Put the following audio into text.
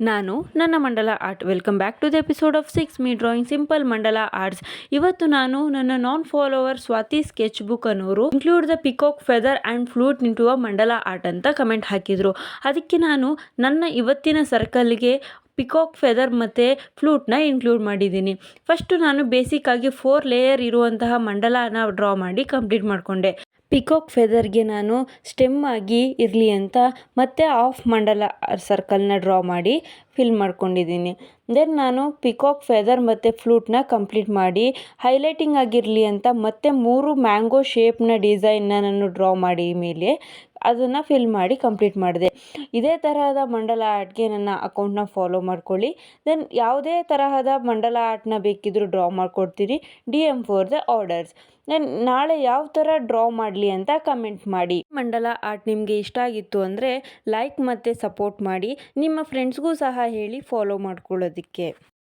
ನಾನು ನನ್ನ mandala art welcome back to the episode of 6 me drawing simple mandala arts. ಇವತ್ತು ನಾನು ನನ್ನ ನಾನ್ ಫಾಲೋವರ್ ಸ್ವಾತಿ ಸ್ಕೆಚ್ ಬುಕ್ ಅನ್ನೋರು include the peacock feather and flute into a mandala art ಅಂತ ಕಮೆಂಟ್ ಹಾಕಿದರು. ಅದಕ್ಕೆ ನಾನು ನನ್ನ ಇವತ್ತಿನ ಸರ್ಕಲ್ಗೆ ಪಿಕಾಕ್ ಫೆದರ್ ಮತ್ತು ಫ್ಲೂಟ್ನ ಇನ್ಕ್ಲೂಡ್ ಮಾಡಿದ್ದೀನಿ. ಫಸ್ಟು ನಾನು ಬೇಸಿಕ್ಕಾಗಿ 4 ಲೇಯರ್ ಇರುವಂತಹ ಮಂಡಲನ ಡ್ರಾ ಮಾಡಿ ಕಂಪ್ಲೀಟ್ ಮಾಡಿಕೊಂಡೆ. ಪಿಕಾಕ್ ಫೆದರ್ಗೆ ನಾನು ಸ್ಟೆಮ್ ಆಗಿ ಇರಲಿ ಅಂತ ಮತ್ತೆ ಹಾಫ್ ಮಂಡಲ ಸರ್ಕಲ್ನ ಡ್ರಾ ಮಾಡಿ ಫಿಲ್ ಮಾಡ್ಕೊಂಡಿದ್ದೀನಿ. ದೆನ್ ನಾನು ಪಿಕಾಕ್ ಫೆದರ್ ಮತ್ತು ಫ್ಲೂಟ್ನ ಕಂಪ್ಲೀಟ್ ಮಾಡಿ ಹೈಲೈಟಿಂಗ್ ಆಗಿರಲಿ ಅಂತ ಮತ್ತೆ 3 ಮ್ಯಾಂಗೋ ಶೇಪ್ನ ಡಿಸೈನ್ನ ನಾನು ಡ್ರಾ ಮಾಡಿ ಮೇಲೆ ಅದನ್ನು ಫಿಲ್ ಮಾಡಿ ಕಂಪ್ಲೀಟ್ ಮಾಡಿದೆ. ಇದೇ ತರಹದ ಮಂಡಲ ಆರ್ಟ್ಗೆ ನನ್ನ ಅಕೌಂಟ್ನ ಫಾಲೋ ಮಾಡ್ಕೊಳ್ಳಿ. ದೆನ್ ಯಾವುದೇ ತರಹದ ಮಂಡಲ ಆರ್ಟ್ನ ಬೇಕಿದ್ದರೂ ಡ್ರಾ ಮಾಡಿಕೊಡ್ತೀನಿ. DM for the orders. Then ನಾಳೆ ಯಾವ ಥರ ಡ್ರಾ ಮಾಡಲಿ ಅಂತ ಕಮೆಂಟ್ ಮಾಡಿ. ಮಂಡಲ ಆರ್ಟ್ ನಿಮಗೆ ಇಷ್ಟ ಆಗಿತ್ತು ಅಂದರೆ ಲೈಕ್ ಮತ್ತು ಸಪೋರ್ಟ್ ಮಾಡಿ. ನಿಮ್ಮ ಫ್ರೆಂಡ್ಸ್ಗೂ ಸಹ ಹೇಳಿ ಫಾಲೋ ಮಾಡ್ಕೊಳ್ಳೋದಕ್ಕೆ.